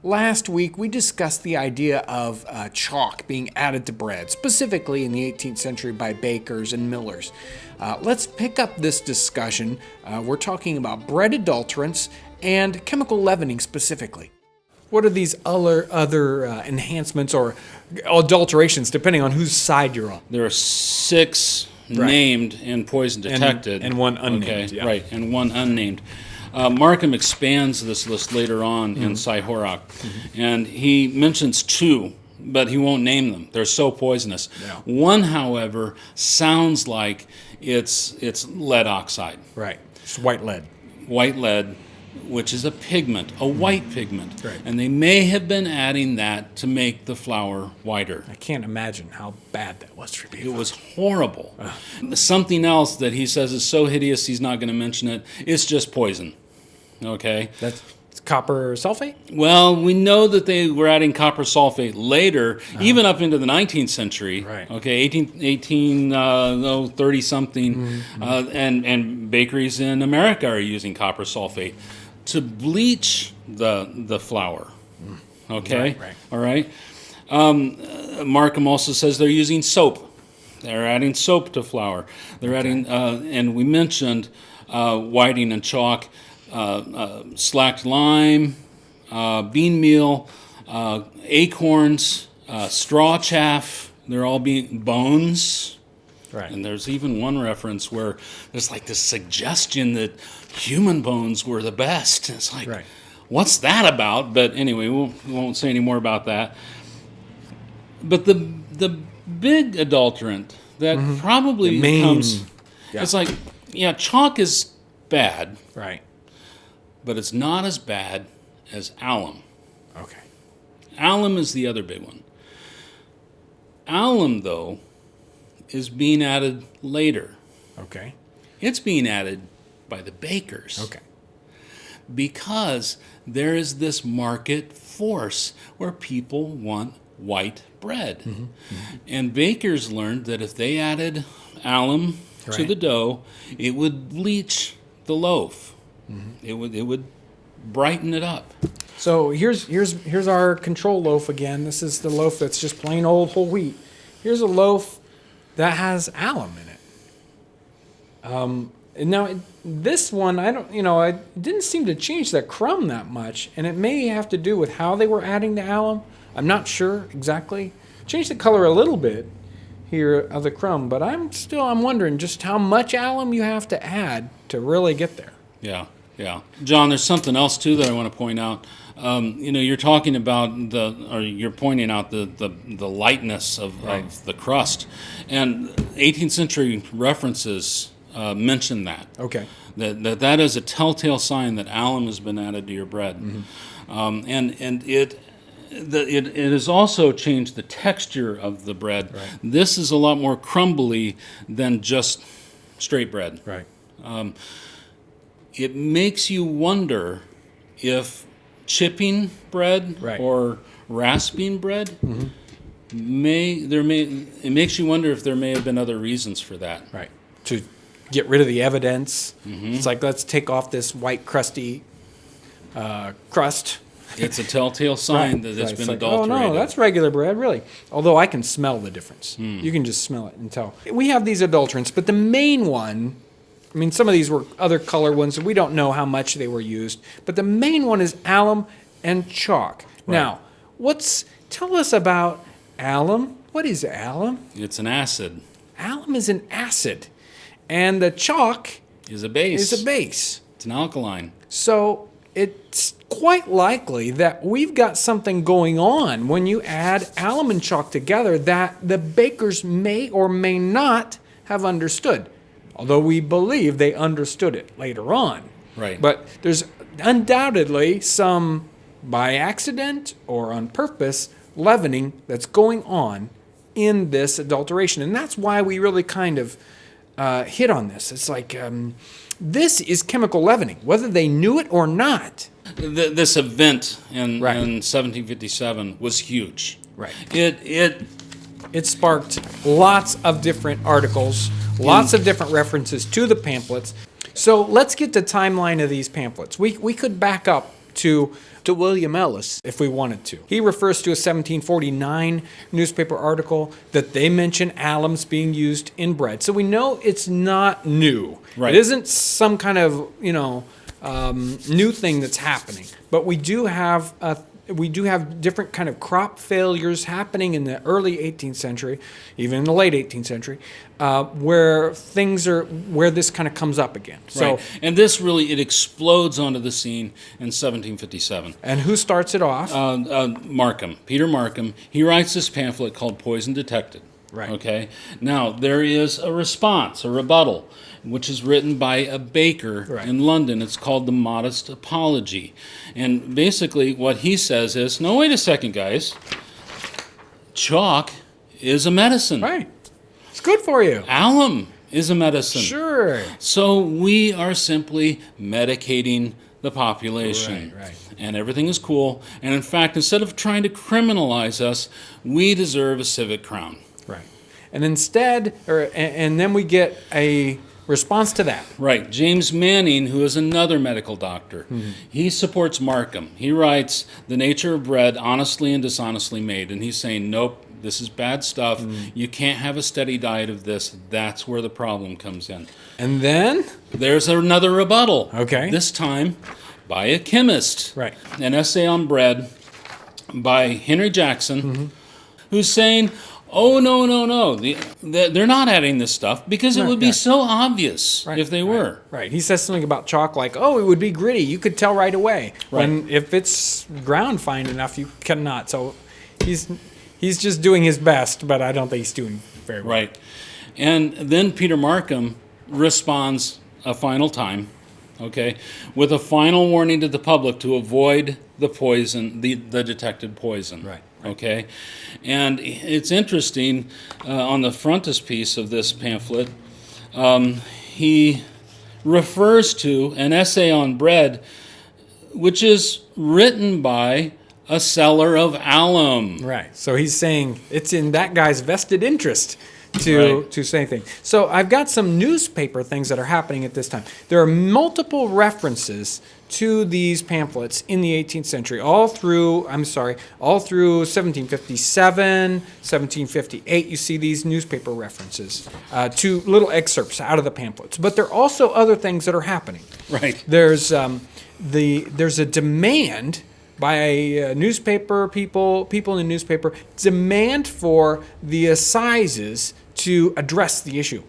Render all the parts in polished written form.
Last week, we discussed the idea of chalk being added to bread, specifically in the 18th century by bakers and millers. Let's pick up this discussion. We're talking about bread adulterants and chemical leavening specifically. What are these other enhancements or adulterations, depending on whose side you're on? There are 6 named and poison detected. And one unnamed. Okay, right, and one unnamed. Markham expands this list later on in Sihorok, and he mentions 2, but he won't name them. They're so poisonous. Yeah. One, however, sounds like it's lead oxide. Right. It's white lead. White lead, which is a pigment, a white pigment. Right. And they may have been adding that to make the flour whiter. I can't imagine how bad that was for people. It was horrible. Something else that he says is so hideous he's not going to mention it. It's just poison. Okay? That's copper sulfate? Well, we know that they were adding copper sulfate later, even up into the 19th century. Right. Okay, 30-something. And bakeries in America are using copper sulfate to bleach the flour. Okay? Right. All right? Markham also says they're using soap. They're adding soap to flour. They're adding, and we mentioned whiting and chalk, slacked lime, bean meal, acorns, straw chaff. They're all being bones. Right. And there's even one reference where there's like this suggestion that human bones were the best. It's like, what's that about? But anyway, we won't say any more about that. But the big adulterant that probably becomes, it's like, chalk is bad. Right. But it's not as bad as alum. Okay. Alum is the other big one. Alum, though, is being added later. Okay. It's being added by the bakers. Okay. Because there is this market force where people want white bread. And bakers learned that if they added alum to the dough, it would bleach the loaf. It would brighten it up. So here's our control loaf again. This is the loaf that's just plain old whole wheat. Here's a loaf that has alum in it. Now this one, I didn't seem to change the crumb that much, and it may have to do with how they were adding the alum. I'm not sure exactly. Changed the color a little bit here of the crumb, but I'm wondering just how much alum you have to add to really get there. Yeah. John, there's something else too that I want to point out. You're talking about you're pointing out the lightness of the crust, and 18th century references mention that. Okay. That is a telltale sign that alum has been added to your bread, and it has also changed the texture of the bread. Right. This is a lot more crumbly than just straight bread. Right. It makes you wonder if chipping bread or rasping bread it makes you wonder if there may have been other reasons for that. Right. To get rid of the evidence. It's like, let's take off this white crusty crust. It's a telltale sign that it's been adulterated. Oh no, that's regular bread, really. Although I can smell the difference. You can just smell it and tell. We have these adulterants, but the main one, some of these were other color ones, and we don't know how much they were used. But the main one is alum and chalk. Right. Now, tell us about alum. What is alum? It's an acid. Alum is an acid. And the chalk is a base. It's an alkaline. So it's quite likely that we've got something going on when you add alum and chalk together that the bakers may or may not have understood. Although we believe they understood it later on. Right. But there's undoubtedly some, by accident or on purpose, leavening that's going on in this adulteration. And that's why we really kind of hit on this. It's like, this is chemical leavening, whether they knew it or not. This event in 1757 was huge. Right. It sparked lots of different articles, lots of different references to the pamphlets. So let's get the timeline of these pamphlets. We could back up to William Ellis if we wanted to. He refers to a 1749 newspaper article that they mention alums being used in bread. So we know it's not new. Right. It isn't some kind of, new thing that's happening. But we do have different kind of crop failures happening in the early 18th century, even in the late 18th century, where this kind of comes up again. So, right. And this really, it explodes onto the scene in 1757. And who starts it off? Markham, Peter Markham. He writes this pamphlet called Poison Detected. Right. Okay. Now, there is a response, a rebuttal, which is written by a baker in London. It's called The Modest Apology. And basically what he says is, no, wait a second, guys. Chalk is a medicine. Right. It's good for you. Alum is a medicine. Sure. So we are simply medicating the population. Right. And everything is cool. And in fact, instead of trying to criminalize us, we deserve a civic crown. Right. And and then we get a response to that. Right. James Manning, who is another medical doctor, he supports Markham. He writes, The Nature of Bread, Honestly and Dishonestly Made. And he's saying, nope, this is bad stuff. You can't have a steady diet of this. That's where the problem comes in. And then? There's another rebuttal. Okay. This time by a chemist. Right. An essay on bread by Henry Jackson, who's saying, oh, no. They're not adding this stuff because it would be so obvious if they were. Right. He says something about chalk like, oh, it would be gritty. You could tell right away. Right. When if it's ground fine enough, you cannot. So he's just doing his best, but I don't think he's doing very well. Right. And then Peter Markham responds a final time, okay, with a final warning to the public to avoid the poison, the detected poison. Right. Okay, and it's interesting, on the frontispiece of this pamphlet, he refers to an essay on bread, which is written by a seller of alum. Right. So he's saying it's in that guy's vested interest to say anything. So I've got some newspaper things that are happening at this time. There are multiple references to these pamphlets in the 18th century, all through 1757, 1758. You see these newspaper references to little excerpts out of the pamphlets. But there are also other things that are happening. Right. There's a demand by newspaper people in the newspaper, demand for the assizes to address the issue.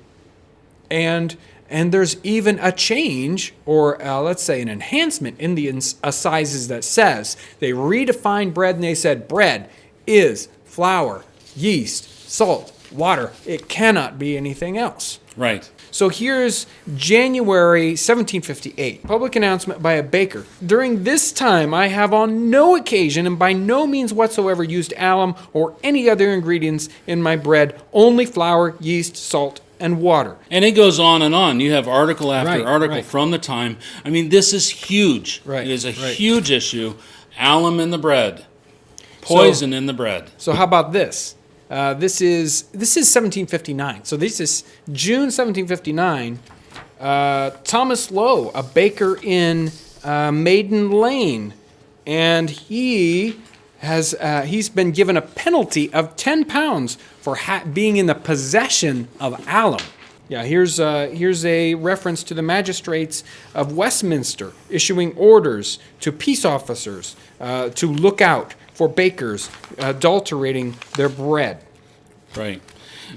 And there's even a change, or let's say an enhancement in the assizes that says they redefined bread and they said bread is flour, yeast, salt, water. It cannot be anything else. Right. So here's January 1758, public announcement by a baker. During this time, I have on no occasion and by no means whatsoever used alum or any other ingredients in my bread, only flour, yeast, salt, and water. And it goes on and on. You have article after article from the time. I mean, this is huge. Right. It is a huge issue. Alum in the bread. Poison in the bread. So how about this? This is 1759. So this is June 1759. Thomas Lowe, a baker in Maiden Lane, and he's been given a penalty of £10 for being in the possession of alum. Yeah, here's a reference to the magistrates of Westminster issuing orders to peace officers to look out for bakers adulterating their bread. Right.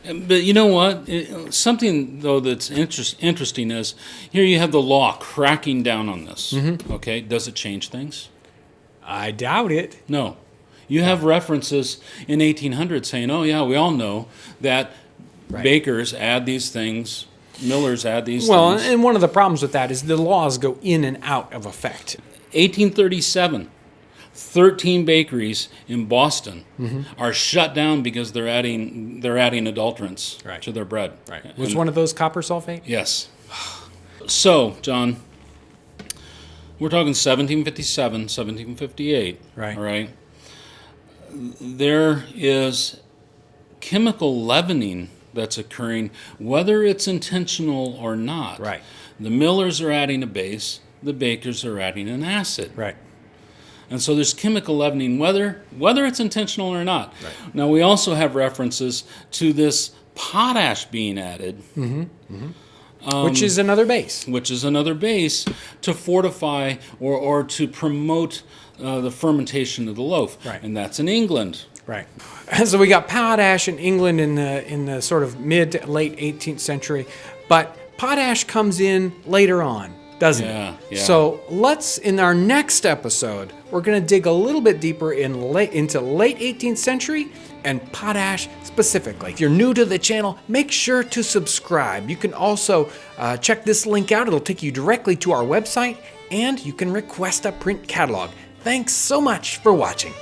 But you know what? Something, though, that's interesting is here you have the law cracking down on this. Okay, does it change things? I doubt it. No. You have references in 1800 saying, oh, yeah, we all know that bakers add these things, millers add these things. Well, and one of the problems with that is the laws go in and out of effect. 1837, 13 bakeries in Boston are shut down because they're adding adulterants to their bread. Right. Was one of those copper sulfate? Yes. So, John, we're talking 1757, 1758. Right. All right. There is chemical leavening that's occurring, whether it's intentional or not. Right. The millers are adding a base. The bakers are adding an acid. Right. And so there's chemical leavening, whether it's intentional or not. Right. Now, we also have references to this potash being added. Which is another base. Which is another base to fortify or to promote the fermentation of the loaf. Right. And that's in England. Right. So we got potash in England in the sort of mid to late 18th century, but potash comes in later on, doesn't it? Yeah. So in our next episode, we're going to dig a little bit deeper into late 18th century and potash specifically. If you're new to the channel, make sure to subscribe. You can also check this link out. It'll take you directly to our website, and you can request a print catalog. Thanks so much for watching.